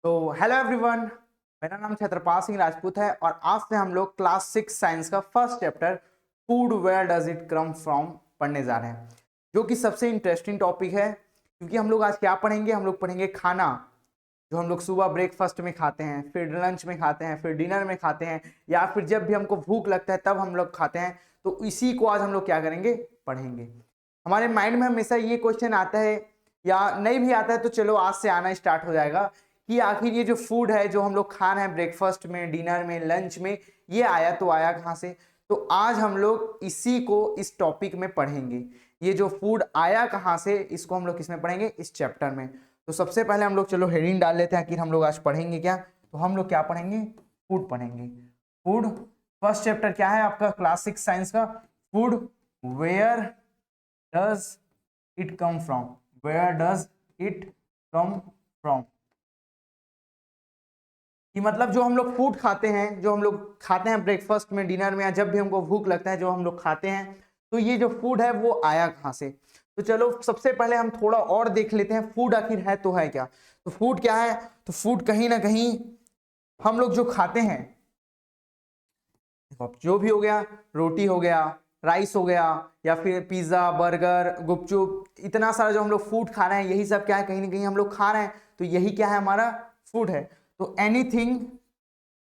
तो hello everyone, मेरा नाम छत्रपाल सिंह राजपूत है और आज से हम लोग क्लास 6 साइंस का first chapter food where does it come from पढ़ने जा रहे हैं, जो कि सबसे इंटरेस्टिंग टॉपिक है। क्योंकि हम लोग आज क्या पढ़ेंगे, हम लोग पढ़ेंगे खाना, जो हम लोग सुबह ब्रेकफास्ट में खाते हैं, फिर लंच में खाते हैं, फिर डिनर में खाते हैं, या फिर जब भी हमको भूख लगता है तब हम लोग खाते हैं। तो इसी को आज हम लोग क्या करेंगे, पढ़ेंगे। हमारे माइंड में हमेशा ये क्वेश्चन आता है, या नहीं भी आता है तो चलो आज से आना स्टार्ट हो जाएगा, कि आखिर ये जो फूड है जो हम लोग खा रहे हैं ब्रेकफास्ट में, डिनर में, लंच में, ये आया तो आया कहाँ से। तो आज हम लोग इसी को इस टॉपिक में पढ़ेंगे। ये जो फूड आया कहाँ से, इसको हम लोग किसमें पढ़ेंगे, इस चैप्टर में। तो सबसे पहले हम लोग चलो हेडिंग डाल लेते हैं, आखिर हम लोग आज पढ़ेंगे क्या। तो हम लोग क्या पढ़ेंगे, फूड पढ़ेंगे। फूड फर्स्ट चैप्टर क्या है आपका क्लास 6 साइंस का, food where does it come from, where does it come from. कि मतलब जो हम लोग फूड खाते हैं, जो हम लोग खाते हैं ब्रेकफास्ट में, डिनर में, या जब भी हमको भूख लगता है जो हम लोग खाते हैं, तो ये जो फूड है वो आया कहाँ से। तो चलो सबसे पहले हम थोड़ा और देख लेते हैं, फूड आखिर है तो है क्या। तो फूड क्या है, तो फूड कहीं ना कहीं हम लोग जो खाते हैं, जो भी हो गया, रोटी हो गया, राइस हो गया, या फिर पिज्जा, बर्गर, गुपचुप, इतना सारा जो हम लोग फूड खा रहे हैं, यही सब क्या है, कहीं ना कहीं हम लोग खा रहे हैं। तो यही क्या है, हमारा फूड है। तो एनीथिंग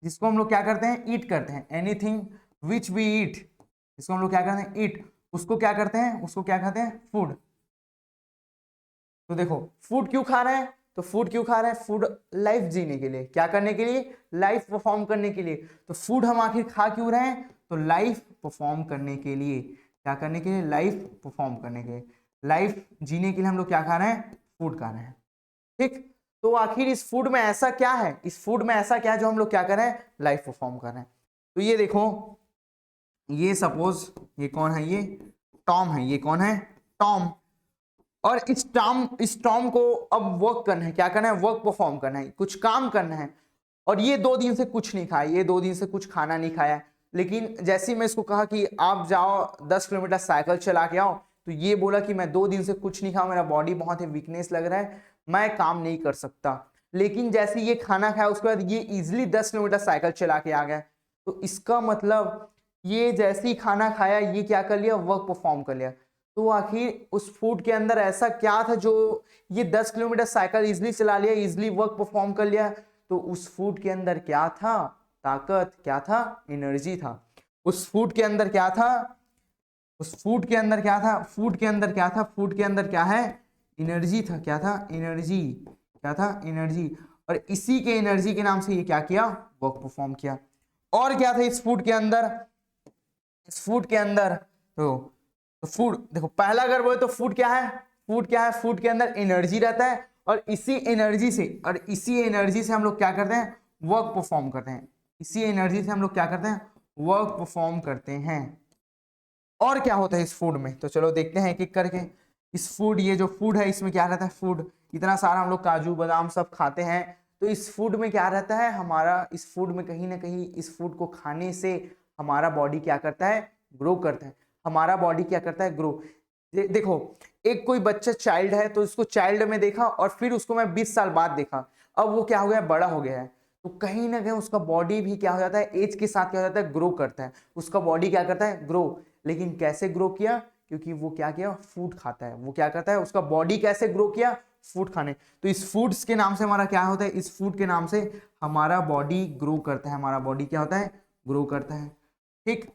जिसको हम लोग क्या करते हैं, ईट करते हैं, एनीथिंग विच वी ईट, इसको हम लोग क्या करते हैं, ईट, उसको क्या करते हैं, उसको क्या कहते हैं, फूड। तो देखो फूड क्यों खा रहे हैं, तो फूड क्यों खा रहे हैं, फूड लाइफ जीने के लिए, क्या करने के लिए, लाइफ परफॉर्म करने के लिए। तो फूड हम आखिर खा क्यों रहे हैं, तो लाइफ परफॉर्म करने के लिए, क्या करने के लिए, लाइफ परफॉर्म करने के लिए, लाइफ जीने के लिए हम लोग क्या खा रहे हैं, फूड खा रहे हैं। ठीक। तो आखिर इस फूड में ऐसा क्या है, इस फूड में ऐसा क्या है जो हम लोग क्या कर रहे हैं, लाइफ परफॉर्म कर रहे हैं। तो ये देखो, ये सपोज ये कौन है, ये टॉम है, ये कौन है, टॉम। और इस टॉम को अब वर्क करना है, क्या करना है, वर्क परफॉर्म करना है, कुछ काम करना है। और ये 2 दिन से कुछ नहीं खाया, ये 2 दिन से कुछ खाना नहीं खाया। लेकिन जैसे ही मैं इसको कहा कि आप जाओ 10 किलोमीटर साइकिल चला के आओ, तो ये बोला कि मैं 2 दिन से कुछ नहीं खाऊं, मेरा बॉडी बहुत ही वीकनेस लग रहा है, मैं काम नहीं कर सकता। लेकिन जैसे ये खाना खाया उसके बाद ये इजिली 10 किलोमीटर साइकिल चला के आ गया। तो इसका मतलब ये जैसे ही खाना खाया, ये क्या कर लिया, वर्क परफॉर्म कर लिया। तो आखिर उस फूड के अंदर ऐसा क्या था जो ये 10 किलोमीटर साइकिल इजिली चला लिया, इजिली वर्क परफॉर्म कर लिया। तो उस फूड के अंदर क्या था, ताकत, क्या था, एनर्जी था। उस फूड के अंदर क्या था, उस फूड के अंदर क्या था, फूड के अंदर क्या था, फूड के अंदर क्या है, एनर्जी था। क्या था, एनर्जी, क्या था, एनर्जी। और इसी के एनर्जी के नाम से ये क्या किया, वर्क परफॉर्म किया। और क्या था इस फूड के अंदर, इस फूड के अंदर, तो फूड देखो, पहला अगर बोले तो फूड क्या है, फूड क्या है, फूड के अंदर एनर्जी रहता है। और इसी एनर्जी से हम लोग क्या करते हैं, वर्क परफॉर्म करते हैं। इसी एनर्जी से हम लोग क्या करते हैं, वर्क परफॉर्म करते हैं। और क्या होता है इस फूड में, तो चलो देखते हैं एक एक करके। इस फूड, ये जो फूड है इसमें क्या रहता है, फूड इतना सारा हम लोग काजू बादाम सब खाते हैं। तो इस फूड में क्या रहता है हमारा, इस फूड में कहीं ना कहीं, इस फूड को खाने से हमारा बॉडी क्या करता है, ग्रो करता है। हमारा बॉडी क्या करता है, ग्रो। देखो, एक कोई बच्चा चाइल्ड है, तो उसको चाइल्ड में देखा और फिर उसको मैं 20 साल बाद देखा, अब वो क्या हो गया, बड़ा हो गया है। तो कहीं ना कहीं उसका बॉडी भी क्या हो जाता है, एज के साथ क्या हो जाता है, ग्रो करता है। उसका बॉडी क्या करता है, ग्रो। लेकिन कैसे ग्रो किया, क्योंकि वो क्या किया, फूड खाता है। वो क्या करता है, उसका बॉडी कैसे ग्रो किया, फूड खाने। तो इस फूड्स के नाम से हमारा क्या होता है, इस फूड के नाम से हमारा बॉडी ग्रो करता है, हमारा बॉडी क्या होता है, ग्रो करता है। ठीक।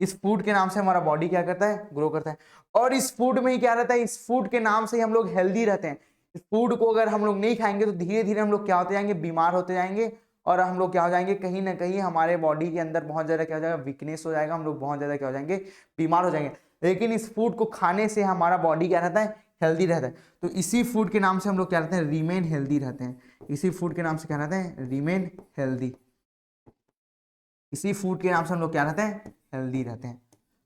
इस फूड के नाम से हमारा बॉडी क्या करता है, ग्रो करता है। और इस फूड में ही क्या रहता है, इस फूड के नाम से ही हम लोग हेल्दी रहते हैं। इस फूड को अगर हम लोग नहीं खाएंगे तो धीरे धीरे हम लोग क्या होते जाएंगे, बीमार होते जाएंगे। और हम लोग क्या हो जाएंगे, कहीं ना कहीं हमारे बॉडी के अंदर बहुत ज्यादा क्या हो जाएगा, वीकनेस हो जाएगा, हम लोग बहुत ज्यादा क्या हो जाएंगे, बीमार हो जाएंगे। लेकिन इस फूड को खाने से हमारा बॉडी क्या रहता है, हेल्दी रहता है। तो इसी फूड के नाम से हम लोग क्या रहते हैं, रिमेन हेल्दी रहते हैं। इसी फूड के नाम से क्या रहते हैं, रिमेन हेल्दी। इसी फूड के नाम से हम लोग क्या रहते हैं, हेल्दी रहते हैं।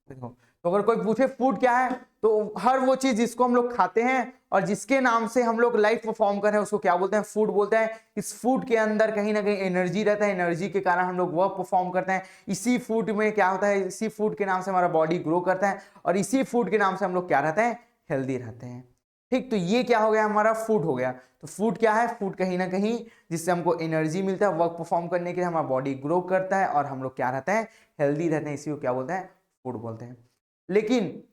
देखो, तो अगर कोई पूछे फूड क्या है, तो हर वो चीज जिसको हम लोग खाते हैं और जिसके नाम से हम लोग लाइफ परफॉर्म कर रहे हैं, उसको क्या बोलते हैं, फूड बोलते हैं। इस फूड के अंदर कहीं ना कहीं एनर्जी रहता है, एनर्जी के कारण हम लोग वर्क परफॉर्म करते हैं। इसी फूड में क्या होता है, इसी फूड के नाम से हमारा बॉडी ग्रो करता है, और इसी फूड के नाम से हम लोग क्या रहते हैं, हेल्दी रहते हैं। ठीक, तो ये क्या हो गया, हमारा फूड हो गया। तो फूड क्या है, फूड कहीं ना कहीं जिससे हमको एनर्जी मिलता है वर्क परफॉर्म करने के लिए, हमारा बॉडी ग्रो करता है और हम लोग क्या रहते हैं, हेल्दी रहते हैं, इसी को क्या बोलते हैं, फूड बोलते हैं। लेकिन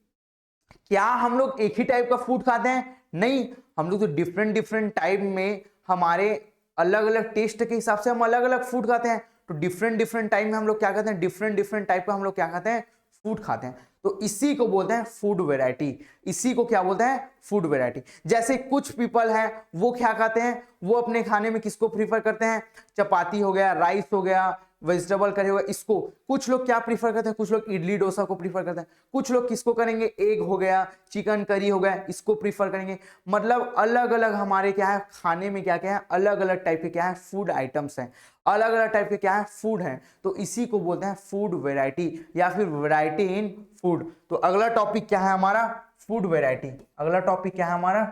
क्या हम लोग एक ही टाइप का फूड खाते हैं, नहीं, हम लोग तो डिफरेंट डिफरेंट टाइप में हमारे अलग अलग टेस्ट के हिसाब से हम अलग अलग फूड खाते हैं। तो डिफरेंट डिफरेंट टाइप में हम लोग क्या करते हैं, डिफरेंट डिफरेंट टाइप का हम लोग क्या खाते हैं, फूड खाते हैं। तो इसी को बोलते हैं फूड वेराइटी, इसी को क्या बोलते हैं, फूड वेराइटी। जैसे कुछ पीपल हैं वो क्या खाते हैं, वो अपने खाने में किसको प्रीफर करते हैं, चपाती हो गया, राइस हो गया, वेजिटेबल करी होगा, इसको कुछ लोग क्या प्रीफर करते हैं, कुछ लोग इडली डोसा को प्रीफर करते हैं, कुछ लोग किसको करेंगे, एग हो गया, चिकन करी हो गया, इसको प्रीफर करेंगे। मतलब अलग अलग हमारे क्या है, खाने में क्या क्या है, अलग अलग टाइप के क्या है, फूड आइटम्स हैं, अलग अलग टाइप के क्या है, फूड हैं। तो इसी को बोलते हैं फूड वेराइटी या फिर वेराइटी इन फूड। तो अगला टॉपिक क्या है हमारा, फूड वेराइटी। अगला टॉपिक क्या है हमारा,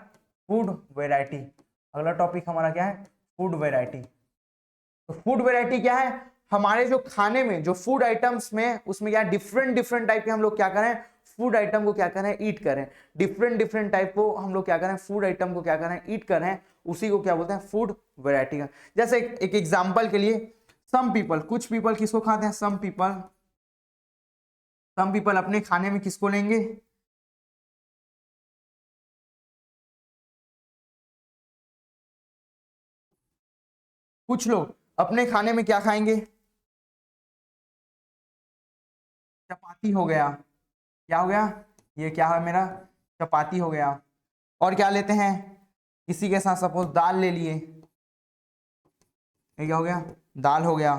फूड वेराइटी। अगला टॉपिक हमारा क्या है, फूड वेराइटी। तो फूड वेराइटी क्या है, हमारे जो खाने में जो फूड आइटम्स में उसमें क्या डिफरेंट डिफरेंट टाइप के हम लोग क्या करें, फूड आइटम को क्या करें, ईट करें। डिफरेंट डिफरेंट टाइप को हम लोग क्या करें, फूड आइटम को क्या करें, ईट करें, उसी को क्या बोलते हैं, फूड वेराइटी का। जैसे एक एग्जांपल के लिए, सम पीपल, कुछ पीपल किसको खाते हैं, सम पीपल अपने खाने में किसको लेंगे, कुछ लोग अपने खाने में क्या खाएंगे, चपाती हो गया, क्या हो गया, ये क्या है मेरा, चपाती हो गया। और क्या लेते हैं, इसी के साथ सपोज दाल ले लिए, ये क्या हो गया, दाल हो गया।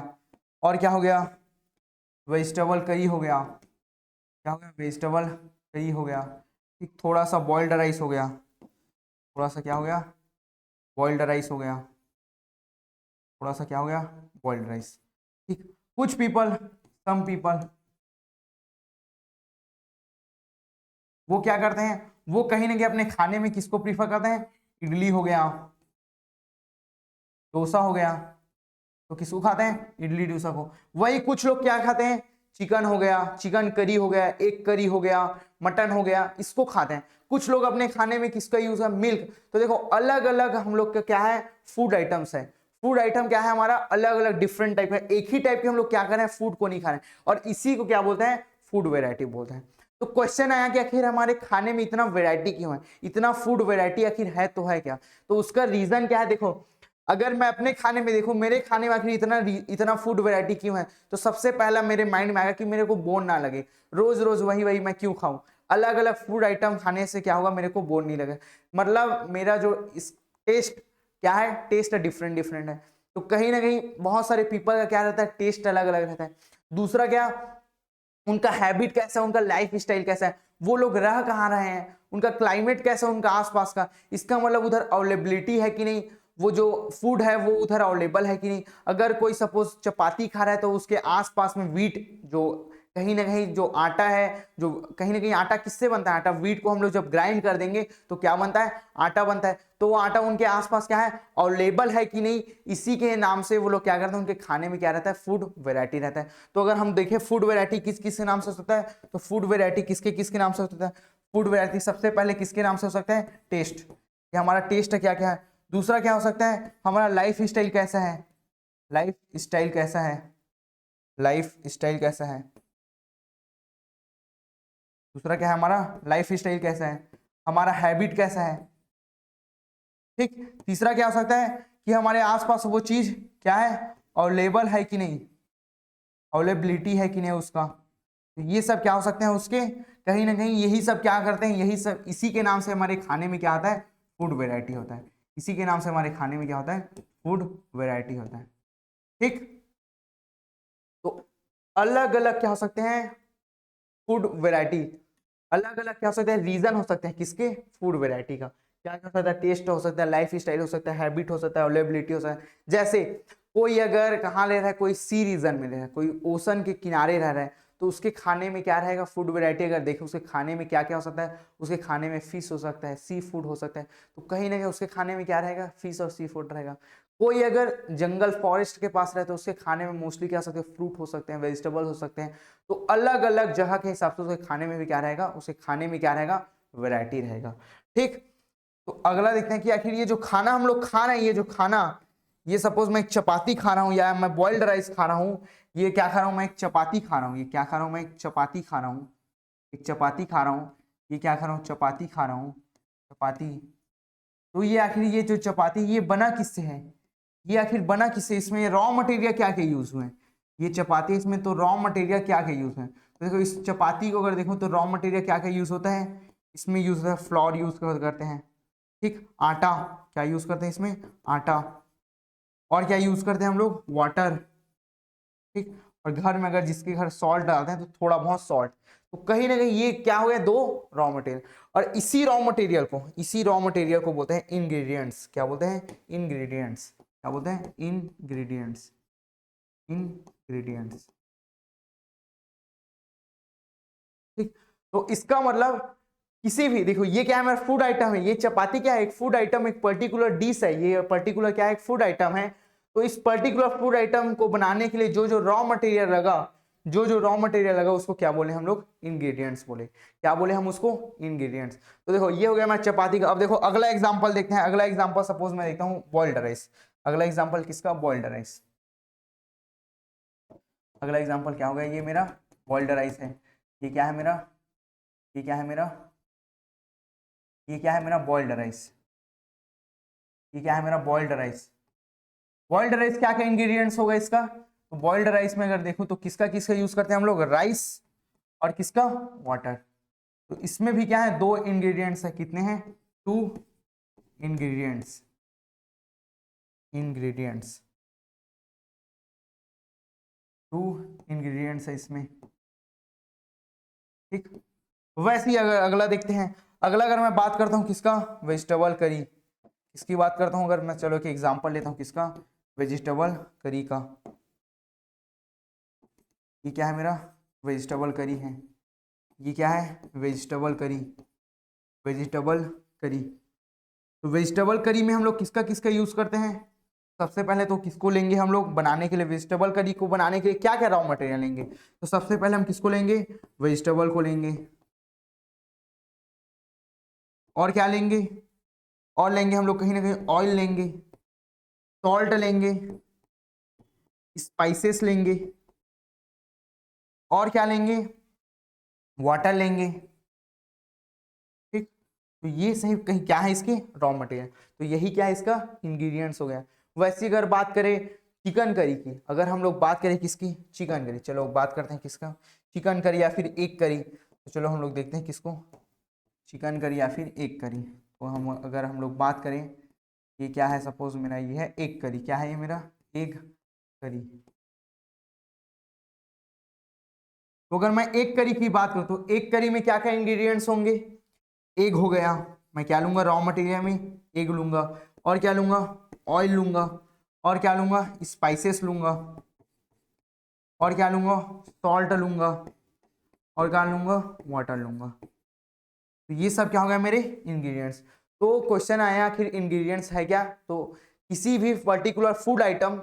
और क्या हो गया, वेजिटेबल करी हो गया, क्या हो गया, वेजिटेबल करी हो गया। ठीक, थोड़ा सा बॉइल्ड राइस हो गया, थोड़ा सा क्या हो गया, बॉइल्ड राइस हो गया, थोड़ा सा क्या हो गया, बॉइल्ड राइस। ठीक, कुछ पीपल, सम पीपल वो क्या करते हैं, वो कहीं ना कहीं अपने खाने में किसको प्रीफर करते हैं, इडली हो गया, डोसा हो गया। तो किसको खाते हैं, इडली डोसा को। वही कुछ लोग क्या खाते हैं, चिकन हो गया, चिकन करी हो गया, एग करी हो गया, मटन हो गया, इसको खाते हैं। कुछ लोग अपने खाने में किसका यूज है, मिल्क। तो देखो अलग अलग हम लोग का क्या है, फूड आइटम्स है। फूड आइटम क्या है हमारा, अलग अलग डिफरेंट टाइप है, एक ही टाइप के हम लोग क्या कर रहे हैं, फूड को नहीं खा रहे हैं, और इसी को क्या बोलते हैं, फूड वेराइटी बोलते हैं। तो क्वेश्चन आया कि आखिर हमारे खाने में इतना वेराइटी क्यों है, इतना फूड वेराइटी आखिर है तो है क्या। तो उसका रीजन क्या है, देखो अगर मैं अपने खाने में देखूं, मेरे खाने में आखिर इतना इतना फूड वैरायटी क्यों है, तो सबसे पहला मेरे माइंड में आएगा कि मेरे को बोर ना लगे, रोज रोज वही वही मैं क्यों खाऊं, अलग अलग फूड आइटम खाने से क्या होगा, मेरे को बोर नहीं लगे। मतलब मेरा जो इस टेस्ट क्या है, टेस्ट डिफरेंट डिफरेंट है। तो कहीं ना कहीं बहुत सारे पीपल का क्या रहता है, टेस्ट अलग अलग रहता है। दूसरा क्या, उनका हैबिट कैसा है, उनका लाइफ स्टाइल कैसा है, वो लोग रह कहाँ रहे हैं, उनका क्लाइमेट कैसा है, उनका आसपास का, इसका मतलब उधर अवेलेबिलिटी है कि नहीं, वो जो फूड है वो उधर अवेलेबल है कि नहीं। अगर कोई सपोज चपाती खा रहा है तो उसके आसपास में व्हीट, जो कहीं ना कहीं जो आटा है, जो कहीं ना कहीं आटा किससे बनता है, आटा व्हीट को हम लोग जब ग्राइंड कर देंगे तो क्या बनता है, आटा बनता है। तो वो आटा उनके आसपास क्या है, अवेलेबल है कि नहीं, इसी के नाम से वो लोग क्या करते हैं, उनके खाने में क्या रहता है, फूड वेराइटी रहता है। तो अगर हम देखें फूड वेराइटी किस किस के नाम से हो सकता है, तो फूड वेराइटी किसके किसके नाम से हो सकता है, फूड वेराइटी सबसे पहले किसके नाम से हो सकता है, टेस्ट, ये हमारा टेस्ट क्या क्या है। दूसरा क्या हो सकता है, हमारा लाइफ स्टाइल कैसा है, लाइफ स्टाइल कैसा है, लाइफ स्टाइल कैसा है। दूसरा क्या है हमारा, लाइफ स्टाइल कैसा है, हमारा हैबिट कैसा है। ठीक, तीसरा क्या हो सकता है कि हमारे आसपास वो चीज क्या है, अवेलेबल है कि नहीं, अवेलेबिलिटी है कि नहीं उसका। तो ये सब क्या हो सकते हैं उसके, कहीं ना कहीं यही सब क्या करते हैं, यही सब इसी के नाम से हमारे खाने में क्या आता है, फूड वेराइटी होता है। इसी के नाम से हमारे खाने में क्या होता है, फूड वेराइटी होता है। ठीक, तो अलग अलग क्या हो सकते हैं, फूड वेराइटी, अलग अलग क्या हो सकता है, रीजन हो सकते हैं किसके, फूड वेराइटी का। क्या क्या हो सकता है, टेस्ट हो सकता है, लाइफ स्टाइल हो सकता है, हैबिट हो सकता है, अवेलेबिलिटी हो सकता है। जैसे कोई अगर कहाँ ले रहा है, कोई सी रीजन में रह रहा है, कोई ओशन के किनारे रह रहा है, तो उसके खाने में क्या रहेगा, फूड वेराइटी अगर देखें उसके खाने में क्या क्या हो सकता है, उसके खाने में फिश हो सकता है, सी फूड हो सकता है। तो कहीं ना कहीं उसके खाने में क्या रहेगा, फिश और सी फूड रहेगा। कोई अगर जंगल फॉरेस्ट के पास रहता है तो उसके खाने में मोस्टली क्या हो सकते हैं, फ्रूट हो सकते हैं, वेजिटेबल हो सकते हैं। तो अलग अलग जगह के हिसाब से उसके खाने में भी क्या रहेगा, उसके खाने में क्या रहेगा, वैरायटी रहेगा। ठीक, तो अगला देखते हैं कि आखिर ये जो खाना हम लोग खा रहे हैं, ये जो खाना, ये सपोज मैं एक चपाती खा रहा हूँ या मैं बॉइल्ड राइस खा रहा हूँ, ये क्या खा रहा हूँ, मैं एक चपाती खा रहा हूँ, ये क्या खा रहा हूँ, मैं एक चपाती खा रहा हूँ, एक चपाती खा रहा हूँ, ये क्या खा रहा हूँ, चपाती खा रहा हूँ, चपाती। तो ये आखिर ये जो चपाती ये बना किससे है, ये आखिर बना किससे, इसमें रॉ मटेरियल क्या क्या यूज हुए हैं, ये चपाती, इसमें तो रॉ मटेरियल क्या क्या यूज है। तो देखो इस चपाती को अगर देखो तो रॉ मटेरियल क्या क्या यूज होता है, इसमें यूज होता है फ्लोर यूज करते हैं, ठीक, आटा क्या यूज करते हैं इसमें, आटा, और क्या यूज करते हैं हम लोग, वाटर, ठीक, और घर में अगर जिसके घर सॉल्ट डालते हैं तो थोड़ा बहुत सॉल्ट। तो कहीं ना कहीं ये क्या हो गया, दो रॉ मटेरियल, और इसी रॉ मटेरियल को बोलते हैं इंग्रेडिएंट्स। क्या बोलते हैं, इंग्रेडिएंट्स। क्या बोलते हैं, इंग्रेडिएंट्स, इंग्रेडिएंट्स, ठीक। तो इसका मतलब किसी भी, देखो ये क्या है, मेरा फूड आइटम है, ये चपाती क्या है, एक फूड आइटम, एक पर्टिकुलर डिश है, ये पर्टिकुलर क्या है, एक फूड आइटम है। तो इस पर्टिकुलर फूड आइटम को बनाने के लिए जो जो रॉ मटेरियल लगा, जो जो रॉ मटेरियल लगा उसको क्या बोले हम लोग, इंग्रेडिएंट्स बोले। क्या बोले हम उसको, इंग्रेडिएंट्स। तो देखो ये हो गया हमारा चपाती का। अब देखो अगला एग्जांपल देखते हैं। अगला एग्जांपल सपोज मैं देखता हूँ बॉइल्ड राइस। अगला एग्जांपल किसका, बॉइल्ड राइस। अगला एग्जांपल क्या होगा, ये मेरा बॉइल्ड राइस है। ये क्या है मेरा, ये क्या है मेरा, ये क्या है मेरा बॉइल्ड राइस। ये क्या है मेरा बॉइल्ड राइस। बॉइल्ड राइस क्या क्या इंग्रेडिएंट्स होगा इसका, तो बॉइल्ड राइस में अगर देखो तो किसका किसका यूज करते हैं हम लोग, राइस और किसका, वाटर। तो इसमें भी क्या है, दो इंग्रेडिएंट्स है, कितने हैं, to ingredients, ingredients, to ingredients है इसमें, ठीक। वैसे ही अगर अगला देखते हैं। अगला अगर मैं बात करता हूँ किसका, वेजिटेबल करी। किसकी बात करता हूँ अगर मैं, चलो कि एग्जांपल लेता हूँ किसका, वेजिटेबल करी का। ये क्या है मेरा, वेजिटेबल करी है। ये क्या है, वेजिटेबल करी, वेजिटेबल करी। तो वेजिटेबल करी में हम लोग किसका किसका यूज करते हैं, सबसे पहले तो किसको लेंगे हम लोग बनाने के लिए, वेजिटेबल करी को बनाने के लिए क्या क्या रॉ मटेरियल लेंगे, तो सबसे पहले हम किसको लेंगे, वेजिटेबल को लेंगे। और क्या लेंगे, और लेंगे हम लोग कहीं ना कहीं ऑयल लेंगे, सॉल्ट लेंगे, स्पाइसेस लेंगे, और क्या लेंगे, वाटर लेंगे, ठीक। तो ये सही कहीं क्या है इसके, रॉ मटेरियल। तो यही क्या है इसका, इंग्रेडिएंट्स हो गया। वैसे अगर बात करें चिकन करी की, अगर हम लोग बात करें किसकी, चिकन करी, चलो बात करते हैं किसका, चिकन करी या फिर एग करी। तो चलो हम लोग देखते हैं किसको, चिकन करी या फिर एग करी। तो हम लोग बात करें, ये क्या है, सपोज मेरा ये है एग करी। क्या है ये मेरा, एग करी। तो अगर मैं एग करी की बात करूं तो एग करी में क्या क्या इंग्रेडिएंट्स होंगे, एग हो गया, मैं क्या लूंगा रॉ मटेरियल में, एग लूंगा, और क्या लूंगा, ऑयल लूंगा, और क्या लूंगा, स्पाइसेस लूंगा, और क्या लूंगा, सॉल्ट लूंगा, और क्या लूंगा, वाटर लूंगा। तो ये सब क्या हो गया मेरे इंग्रेडिएंट्स। तो क्वेश्चन आया आखिर इंग्रेडिएंट्स है क्या, तो किसी भी पर्टिकुलर फूड आइटम,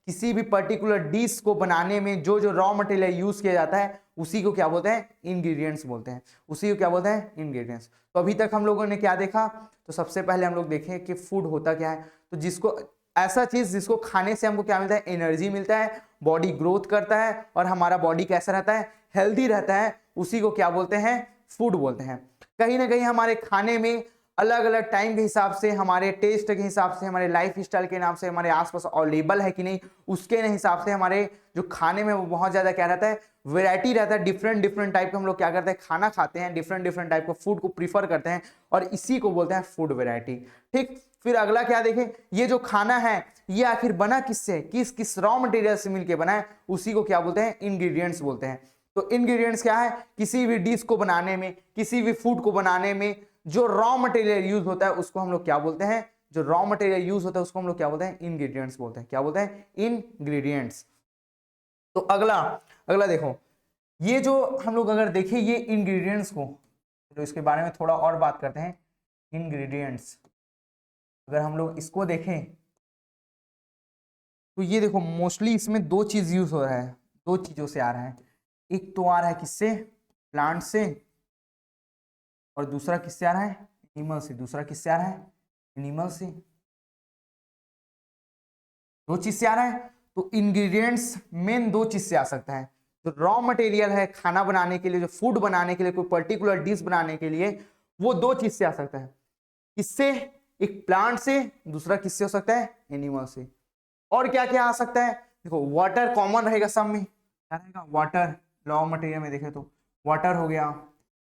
किसी भी पर्टिकुलर डिश को बनाने में जो जो रॉ मटेरियल यूज किया जाता है उसी को क्या बोलते हैं, इंग्रेडिएंट्स बोलते हैं। उसी को क्या बोलते हैं, इंग्रेडिएंट्स। तो अभी तक हम लोगों ने क्या देखा, तो सबसे पहले हम लोग देखें कि फूड होता क्या है। तो जिसको, ऐसा चीज जिसको खाने से हमको क्या मिलता है, एनर्जी मिलता है, बॉडी ग्रोथ करता है और हमारा बॉडी कैसा रहता है, हेल्दी रहता है, उसी को क्या बोलते हैं, फूड बोलते हैं। कहीं ना कहीं हमारे खाने में अलग अलग टाइम के हिसाब से, हमारे टेस्ट के हिसाब से, हमारे लाइफ स्टाइल के नाम से, हमारे आसपास अवेलेबल है कि नहीं उसके हिसाब से हमारे जो खाने में वो बहुत ज्यादा क्या रहता है, वैरायटी रहता है। डिफरेंट डिफरेंट टाइप का हम लोग क्या करते हैं, खाना खाते हैं, डिफरेंट डिफरेंट टाइप का फूड को प्रीफर करते हैं, और इसी को बोलते हैं फूड वैरायटी, ठीक। फिर अगला क्या देखें, ये जो खाना है ये आखिर बना किससे, किस किस रॉ मटेरियल से मिलकर बना है, उसी को क्या बोलते हैं, इंग्रेडिएंट्स बोलते हैं। तो इंग्रेडिएंट्स क्या है, किसी भी डिश को बनाने में, किसी भी फूड को बनाने में जो रॉ मटेरियल यूज होता है उसको हम लोग क्या बोलते हैं, जो रॉ मटेरियल यूज होता है उसको हम लोग क्या बोलते हैं, इंग्रेडिएंट्स बोलते हैं। क्या बोलते हैं, इंग्रेडिएंट्स। तो अगला, अगला देखो, ये जो हम लोग अगर देखें ये इंग्रेडिएंट्स को, तो इसके बारे में थोड़ा और बात करते हैं। इंग्रेडिएंट्स अगर हम लोग इसको देखें तो ये देखो मोस्टली इसमें दो चीज यूज हो रहा है, दो चीजों से आ रहा है। एक तो आ रहा है किससे, प्लांट से, और दूसरा किससे आ रहा है, एनिमल से। दूसरा किससे आ रहा है, एनिमल से। दो चीज से आ रहा है, तो इंग्रेडिएंट्स मेन दो चीज से आ सकता है। जो रॉ मटेरियल है खाना बनाने के लिए, जो फूड बनाने के लिए, कोई पर्टिकुलर डिश बनाने के लिए, वो दो चीज से आ सकता है। किससे? एक प्लांट से, दूसरा किससे हो सकता है? एनिमल से। और क्या क्या आ सकता है? देखो वाटर कॉमन रहेगा सब में, क्या रहेगा? वाटर। रॉ मटेरियल में देखे तो वाटर हो गया,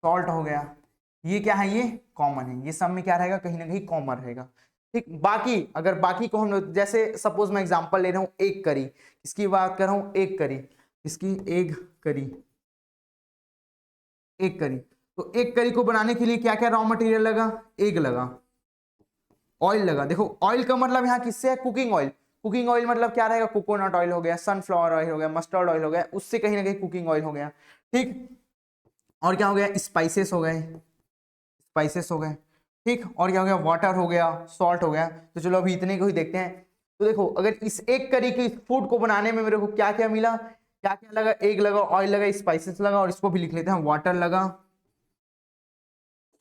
सॉल्ट हो गया, ये क्या है? ये कॉमन है। ये सब में क्या रहेगा? कहीं ना कहीं कॉमन रहेगा। ठीक। बाकी अगर बाकी को हम लोग, जैसे सपोज मैं एग्जांपल ले रहा हूं एग करी, इसकी बात कर रहा हूं एग करी, इसकी एग करी, एग करी। तो एग करी को बनाने के लिए क्या क्या रॉ मटेरियल लगा? एग लगा, ऑयल लगा। देखो ऑयल का मतलब यहाँ किससे है? Cooking oil. कुकिंग ऑयल मतलब क्या रहेगा? कोकोनट ऑयल हो गया, सनफ्लावर ऑयल हो गया, मस्टर्ड ऑयल हो गया, उससे कहीं ना कहीं कुकिंग ऑयल हो गया। ठीक। और क्या हो गया? स्पाइसेस हो गए, स्पाइसेस हो गए। ठीक। और क्या हो गया? वाटर हो गया, सॉल्ट हो गया। तो चलो अभी इतने को ही देखते हैं। तो देखो अगर इस एक करी के फूड को बनाने में मेरे को क्या क्या मिला, क्या क्या लगा? एग लगा, ऑयल लगा, स्पाइसेस लगा, और इसको भी लिख लेते हैं, वाटर लगा,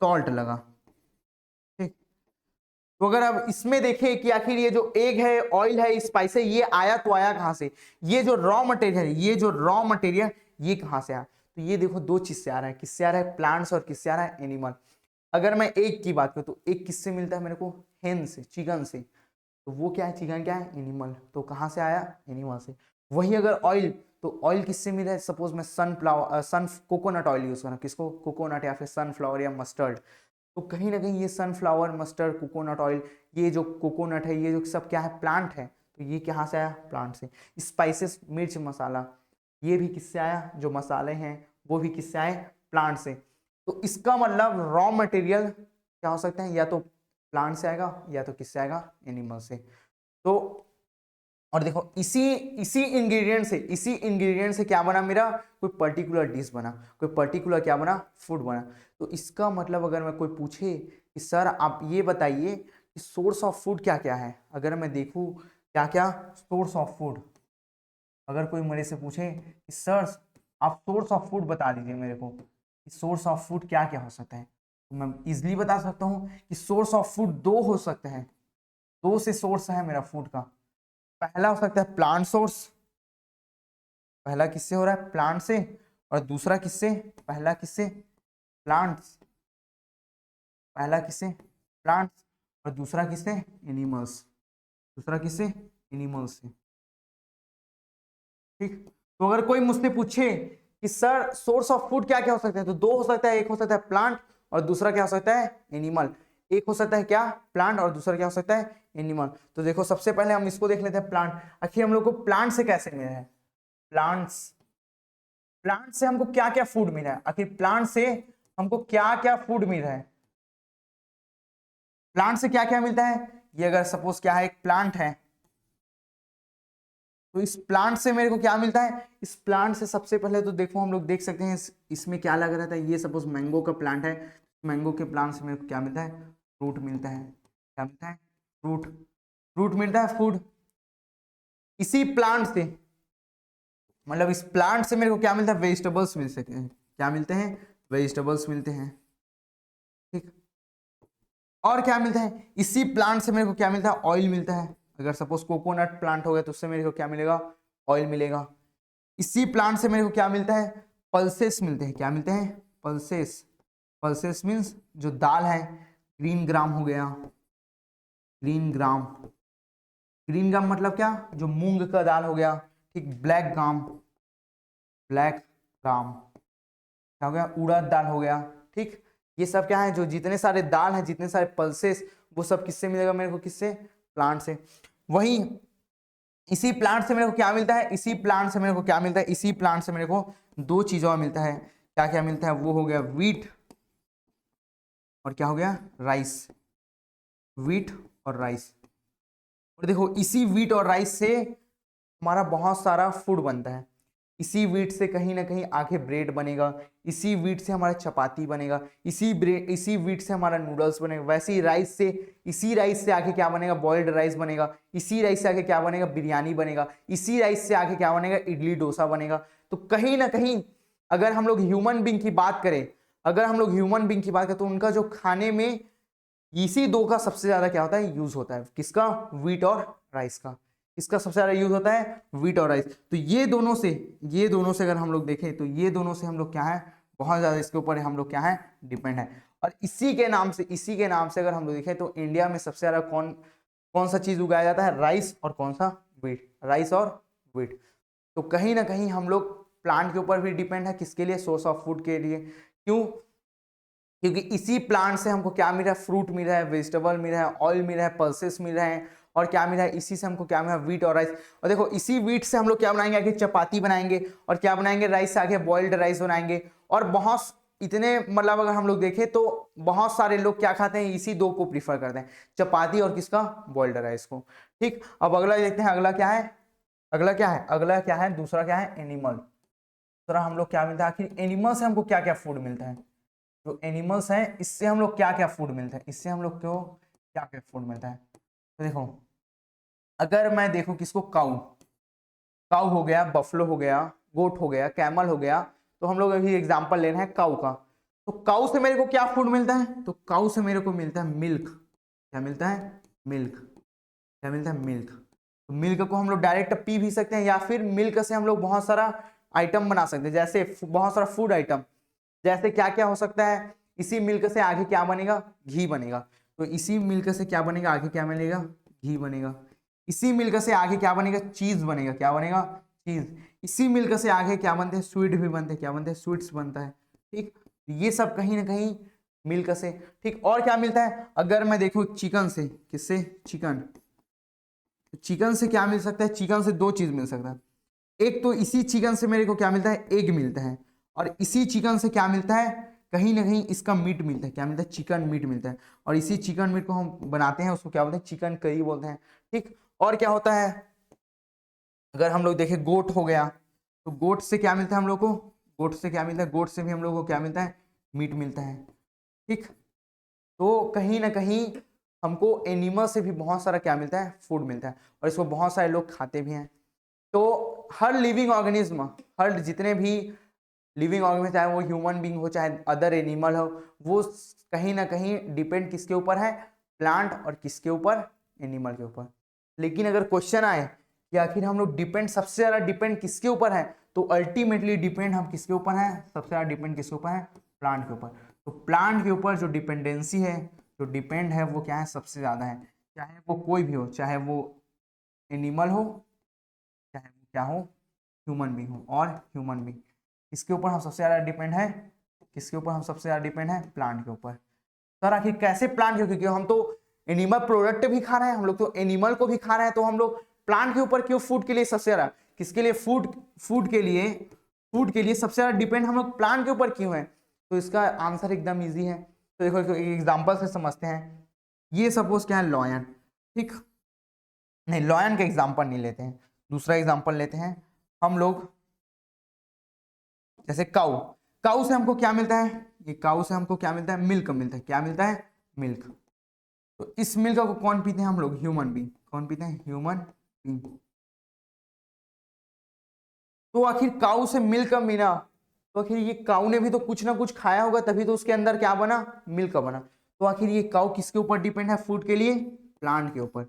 सॉल्ट लगा। ठीक। तो अगर अब इसमें देखें कि आखिर ये जो एग है, ऑयल है, स्पाइस है, ये आया तो आया कहां से? ये जो रॉ मटेरियल है, ये जो रॉ मटेरियल, ये कहां से आया? तो ये देखो दो चीज से आ रहा है। किससे आ रहा है? प्लांट्स, और किससे आ रहा है? एनिमल। अगर मैं एग की बात करूं तो एग किससे मिलता है मेरे को? हेन से, चिकन से। तो वो क्या है? चिकन क्या है? एनिमल। तो कहां से आया? एनिमल से। वही अगर ऑयल, तो ऑयल किससे मिल रहा है? सपोज मैं कोकोनट ऑयल यूज कर रहा हूं, किसको? कोकोनट, या फिर सनफ्लावर या मस्टर्ड। तो कहीं ना कहीं ये सनफ्लावर, मस्टर्ड, कोकोनट ऑयल, ये जो कोकोनट है, ये जो सब क्या है? प्लांट है। तो ये कहाँ से आया? प्लांट से। स्पाइसेस, मिर्च मसाला, ये भी किससे आया? जो मसाले हैं वो भी किससे आए? प्लांट से। तो इसका मतलब रॉ मटेरियल क्या हो सकते हैं? या तो प्लांट से आएगा, या तो किससे आएगा? एनिमल से। तो और देखो इसी इसी इंग्रेडिएंट से क्या बना मेरा? कोई पर्टिकुलर डिश बना, कोई पर्टिकुलर क्या बना? फूड बना। तो इसका मतलब अगर मैं कोई पूछे कि सर आप ये बताइए कि सोर्स ऑफ फूड क्या क्या है, अगर मैं देखूं क्या क्या सोर्स ऑफ फूड, अगर कोई मेरे से पूछे कि सर आप सोर्स ऑफ फूड बता दीजिए मेरे को कि सोर्स ऑफ फूड क्या क्या हो सकता है, तो मैं इजिली बता सकता हूँ कि सोर्स ऑफ फूड दो हो सकते हैं। दो से सोर्स है मेरा फूड का। पहला हो सकता है प्लांट सोर्स, पहला किससे हो रहा है? प्लांट से। और दूसरा किससे? पहला किससे? प्लांट्स। पहला किससे? प्लांट्स। और दूसरा किससे? एनिमल्स। दूसरा किससे? एनिमल्स से। ठीक। तो अगर कोई मुझसे पूछे कि सर सोर्स ऑफ फूड क्या क्या हो सकता है, तो दो हो सकता है। एक हो सकता है प्लांट, और दूसरा क्या हो सकता है? एनिमल। एक हो सकता है क्या? प्लांट, और दूसरा क्या हो सकता है? एनिमल। तो देखो सबसे पहले हम इसको देख लेते हैं, प्लांट। आखिर हम लोग को प्लांट से कैसे मिला है? प्लांट्स, प्लांट से हमको क्या क्या फूड मिला है? आखिर प्लांट से हमको क्या क्या फूड मिल रहा है? प्लांट से क्या क्या मिलता है? ये अगर सपोज क्या है, एक प्लांट है, तो इस प्लांट से मेरे को क्या मिलता है? इस प्लांट से सबसे पहले तो देखो हम लोग देख सकते हैं इसमें क्या लगा रहता है। ये सपोज मैंगो का प्लांट है, मैंगो के प्लांट से मेरे को क्या मिलता है? फ्रूट मिलता है। क्या मिलता है? फ्रूट। फ्रूट मिलता है, फूड। इसी प्लांट से, मतलब इस प्लांट से मेरे को क्या मिलता है? वेजिटेबल्स मिल सकते हैं। क्या मिलते हैं? वेजिटेबल्स मिलते हैं। ठीक। और क्या मिलता है? इसी प्लांट से मेरे को क्या मिलता है? ऑयल मिलता है। अगर सपोज कोकोनट प्लांट हो गया तो उससे मेरे को क्या मिलेगा? ऑयल मिलेगा। इसी प्लांट से मेरे को क्या मिलता है? पल्सेस मिलते हैं। क्या मिलते हैं? पल्सेस। पल्सेस मीन्स जो दाल है, ग्रीन ग्राम हो गया, ग्रीन ग्राम। ग्रीन ग्राम मतलब क्या? जो मूंग का दाल हो गया। ठीक। ब्लैक ग्राम, ब्लैक ग्राम क्या हो गया? उड़द दाल हो गया। ठीक। ये सब क्या है? जो जितने सारे दाल हैं, जितने सारे पल्सेस, वो सब किससे मिलेगा मेरे को? किससे? प्लांट से। वही इसी प्लांट से मेरे को क्या मिलता है? इसी प्लांट से मेरे को क्या मिलता है? इसी प्लांट से मेरे को दो चीजों मिलता है। क्या क्या मिलता है? वो हो गया व्हीट, और क्या हो गया? राइस। व्हीट और राइस। और देखो इसी व्हीट और राइस से हमारा बहुत सारा फूड बनता है। इसी व्हीट से कहीं ना कहीं आगे ब्रेड बनेगा, इसी व्हीट से हमारा चपाती बनेगा, इसी व्हीट से हमारा नूडल्स बनेगा। वैसे ही राइस से, इसी राइस से आगे क्या बनेगा? बॉइल्ड राइस बनेगा। इसी राइस से आगे क्या बनेगा? बिरयानी बनेगा। इसी राइस से आगे क्या बनेगा? इडली डोसा बनेगा। तो कहीं ना कहीं अगर हम लोग ह्यूमन बींग की बात करें, अगर हम लोग ह्यूमन बींग की बात करें, तो उनका जो खाने में इसी दो का सबसे ज्यादा क्या होता है, यूज होता है, किसका, व्हीट और राइस का। किसका सबसे ज्यादा यूज होता है, व्हीट और राइस। तो ये दोनों से अगर हम लोग देखें तो ये दोनों से हम लोग क्या है, बहुत ज्यादा इसके ऊपर हम लोग क्या है, डिपेंड है। और इसी के नाम से अगर हम लोग देखें तो इंडिया में सबसे ज्यादा कौन सा चीज उगाया जाता है, राइस और कौन सा, व्हीट, राइस और व्हीट। तो कहीं ना कहीं हम लोग प्लांट के ऊपर भी डिपेंड है, किसके लिए, सोर्स ऑफ फूड के लिए। क्यों, क्योंकि इसी प्लांट से हमको क्या मिल रहा है, फ्रूट मिल रहा है, वेजिटेबल मिल रहा है, ऑयल मिल रहा है, पल्सेस मिल रहे हैं, और क्या मिल रहा है, इसी से हमको क्या मिल रहा है, व्हीट और राइस। और देखो इसी व्हीट से हम लोग क्या बनाएंगे, आगे चपाती बनाएंगे, और क्या बनाएंगे, राइस से आगे बॉइल्ड राइस बनाएंगे। और बहुत इतने मतलब अगर हम लोग देखें तो बहुत सारे लोग क्या खाते हैं, इसी दो को प्रीफर करते हैं, चपाती और किसका, बॉइल्ड राइस को। ठीक, अब अगला देखते हैं, अगला क्या है, दूसरा क्या है, एनिमल। दूसरा हम लोग क्या मिलता है, आखिर एनिमल से हमको क्या क्या फूड मिलता है, जो एनिमल्स हैं इससे हम लोग क्या क्या फूड मिलता है, इससे हम लोग को क्या क्या फूड मिलता है। तो देखो अगर मैं देखूं किसको, काउ हो गया, बफलो हो गया, गोट हो गया, कैमल हो गया, तो हम लोग अभी एग्जांपल ले रहे हैं काउ का। तो काउ से मेरे को क्या फूड मिलता है, तो काउ से मेरे को मिलता है मिल्क। क्या मिलता है, मिल्क। क्या मिलता है, मिल्क। तो मिल्क को हम लोग डायरेक्ट पी भी सकते हैं, या फिर मिल्क से हम लोग बहुत सारा आइटम बना सकते हैं, जैसे बहुत सारा फूड आइटम, जैसे क्या क्या हो सकता है, इसी मिल्क से आगे क्या बनेगा, घी बनेगा। तो इसी मिल्क से क्या बनेगा, आगे क्या बनेगा, घी बनेगा। इसी मिल्क से आगे क्या बनेगा, चीज बनेगा। क्या बनेगा, चीज। इसी मिल्क से आगे क्या बनते हैं, स्वीट भी बनते हैं। क्या बनते हैं, स्वीट्स बनता है। ठीक, ये सब कहीं ना कहीं मिल्क से। ठीक, और क्या मिलता है, अगर मैं देखूं चिकन से, किससे, चिकन से क्या मिल सकता है, चिकन से दो चीज मिल सकता है। एक तो इसी चिकन से मेरे को क्या मिलता है, एग मिलता है, और इसी चिकन से क्या मिलता है, कहीं ना कहीं इसका मीट मिलता है। क्या मिलता है, चिकन मीट मिलता है, और इसी चिकन मीट को हम बनाते हैं, उसको क्या बोलते हैं, चिकन करी बोलते हैं। ठीक, और क्या होता है, अगर हम लोग देखें गोट हो गया, तो गोट से क्या मिलता है हम लोग को, गोट से क्या मिलता है, गोट से भी हम लोग को क्या मिलता है, मीट मिलता है। ठीक, तो कहीं ना कहीं हमको एनिमल से भी बहुत सारा क्या मिलता है, फूड मिलता है, और इसको बहुत सारे लोग खाते भी हैं। तो हर लिविंग ऑर्गेनिज्म, हर जितने भी लिविंग ऑर्गेनिज्म, चाहे वो ह्यूमन बींग हो चाहे अदर एनिमल हो, वो कहीं ना कहीं डिपेंड किसके ऊपर है, प्लांट, और किसके ऊपर, एनिमल के ऊपर। लेकिन अगर क्वेश्चन आए कि आखिर हम लोग डिपेंड, सबसे ज्यादा डिपेंड किसके ऊपर है, तो अल्टीमेटली डिपेंड हम किसके ऊपर है, सबसे ज्यादा डिपेंड किसके ऊपर है, प्लांट के ऊपर। तो प्लांट के ऊपर जो डिपेंडेंसी है, जो डिपेंड है, वो क्या है, सबसे ज्यादा है। चाहे वो कोई भी हो, चाहे वो एनिमल हो, चाहे वो क्या हो, ह्यूमन बींग हो, और ह्यूमन बींग इसके ऊपर हम सबसे ज्यादा डिपेंड है, किसके ऊपर हम सबसे ज्यादा डिपेंड है, प्लांट के ऊपर। सर आखिर कैसे प्लांट के, क्योंकि हम तो एनिमल प्रोडक्ट भी खा रहे हैं, हम लोग तो एनिमल को भी खा रहे हैं, तो हम लोग प्लांट के ऊपर क्यों, फूड के लिए सबसे ज्यादा, किसके लिए, फूड के लिए सबसे ज्यादा डिपेंड हम लोग प्लांट के ऊपर क्यों है। तो इसका आंसर एकदम ईजी है। तो देखो एग्जाम्पल से समझते हैं। ये सपोज क्या है, लॉयन। ठीक, नहीं लॉयन का एग्जाम्पल नहीं लेते हैं, दूसरा एग्जाम्पल लेते हैं हम लोग, जैसे काऊ। काऊ से हमको क्या मिलता है, ये काऊ से हमको क्या मिलता है, मिल्क मिलता है। क्या मिलता है, मिल्क। तो इस मिल्क को कौन पीते हैं हम लोग, ह्यूमन बींग। कौन पीते हैं, ह्यूमन बींग। तो आखिर काऊ से मिल्क मिला, तो आखिर ये काऊ ने भी तो कुछ ना कुछ खाया होगा, तभी तो उसके अंदर क्या बना, मिल्क बना। तो आखिर ये काऊ किसके ऊपर डिपेंड है, फूड के लिए, प्लांट के ऊपर।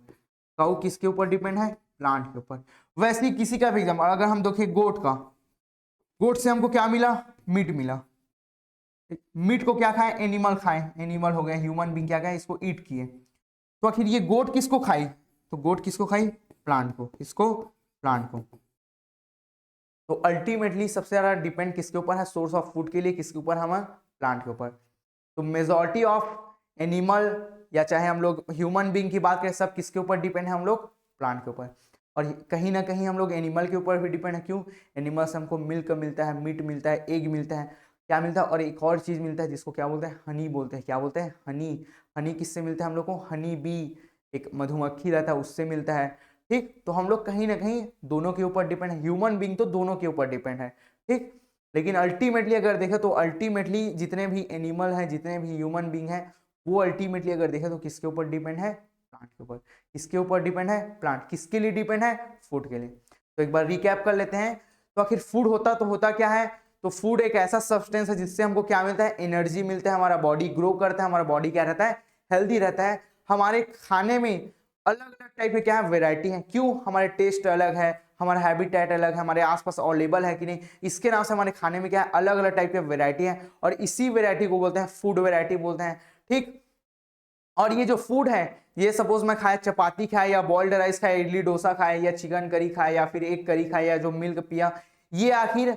काऊ किसके ऊपर डिपेंड है, प्लांट के ऊपर। वैसे ही किसी का भी एग्जाम्पल अगर हम देखें गोट का, गोट से हमको क्या मिला, मीट मिला। मीट को क्या खाए, एनिमल खाए, एनिमल हो गया, ह्यूमन बींग क्या खाए, इसको ईट किए। तो आखिर ये गोट किसको खाई, तो गोट किसको खाई, प्लांट को। किसको, प्लांट को। तो अल्टीमेटली सबसे ज्यादा डिपेंड किसके ऊपर है, सोर्स ऑफ फूड के लिए किसके ऊपर, हम प्लांट के ऊपर। तो मेजॉरिटी ऑफ एनिमल, या चाहे हम लोग ह्यूमन बींग की बात करें, सब किसके ऊपर डिपेंड है, हम लोग प्लांट के ऊपर। और कहीं ना कहीं हम लोग एनिमल के ऊपर भी डिपेंड है। क्यों, एनिमल से हमको मिल्क मिलता है, मीट मिलता है, एग मिलता है, क्या मिलता है, और एक और चीज मिलता है जिसको क्या बोलते हैं, हनी बोलते हैं। क्या बोलते हैं, हनी। हनी किससे मिलता है हम लोग को, हनी बी, एक मधुमक्खी रहता है, उससे मिलता है। ठीक, तो हम लोग कहीं ना कहीं दोनों के ऊपर डिपेंड है, ह्यूमन बींग तो दोनों के ऊपर डिपेंड है। ठीक, लेकिन अल्टीमेटली अगर देखें तो अल्टीमेटली जितने भी एनिमल हैं, जितने भी ह्यूमन बींग हैं, वो अल्टीमेटली अगर देखें तो किसके ऊपर डिपेंड है, प्लांट के ऊपर। किसके ऊपर डिपेंड है, प्लांट। किसके लिए डिपेंड है, फूड के लिए। तो एक बार रिकैप कर लेते हैं। तो आखिर फूड होता तो होता क्या है, तो फूड एक ऐसा सब्सटेंस है जिससे हमको क्या मिलता है, एनर्जी मिलता है, हमारा बॉडी ग्रो करता है, हमारा बॉडी क्या रहता है, हेल्दी रहता है। हमारे खाने में अलग अलग टाइप के क्या है वैरायटी है, क्यों, हमारे टेस्ट अलग है, हमारा हैबिटेट अलग है, हमारे आसपास अवेलेबल है कि नहीं, इसके नाम से हमारे खाने में क्या है अलग अलग टाइप के वैरायटी है, और इसी वैरायटी को बोलते हैं फूड वैरायटी बोलते हैं। ठीक, और ये जो फूड है, ये सपोज मैं खाया चपाती खाया या बॉइल्ड राइस खाया, इडली डोसा खाया या चिकन करी खाया या फिर एग करी खाया या जो मिल्क पिया, ये आखिर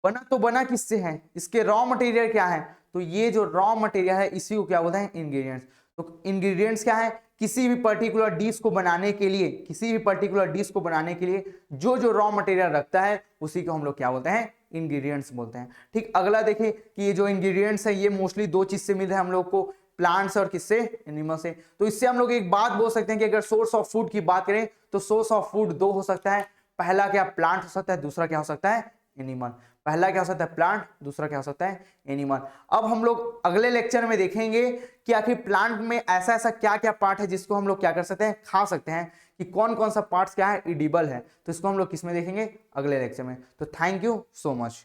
बना तो बना किससे है, इसके रॉ मटेरियल क्या है, तो ये जो रॉ मटेरियल है इसी को क्या बोलते हैं इंग्रेडिएंट्स। तो इंग्रेडिएंट्स क्या है, किसी भी पर्टिकुलर डिश को बनाने के लिए, किसी भी पर्टिकुलर डिश को बनाने के लिए जो जो रॉ मटेरियल रखता है उसी को हम लोग क्या बोलते हैं इंग्रेडिएंट्स बोलते हैं। ठीक, अगला देखिए कि ये जो इंग्रेडिएंट्स है ये मोस्टली दो चीज से मिल रहा है हम लोग को, प्लांट्स और किससे, एनिमल से। तो इससे हम लोग एक बात बोल सकते हैं कि अगर सोर्स ऑफ फूड की बात करें तो सोर्स ऑफ फूड दो हो सकता है, पहला क्या प्लांट हो सकता है, दूसरा क्या हो सकता है एनिमल। पहला क्या हो सकता है प्लांट, दूसरा क्या हो सकता है एनिमल। अब हम लोग अगले लेक्चर में देखेंगे कि आखिर प्लांट में ऐसा ऐसा क्या क्या पार्ट है जिसको हम लोग क्या कर सकते हैं खा सकते हैं, कि कौन कौन सा पार्ट्स क्या है इडिबल है। तो इसको हम लोग किस में देखेंगे, अगले लेक्चर में। तो थैंक यू सो मच।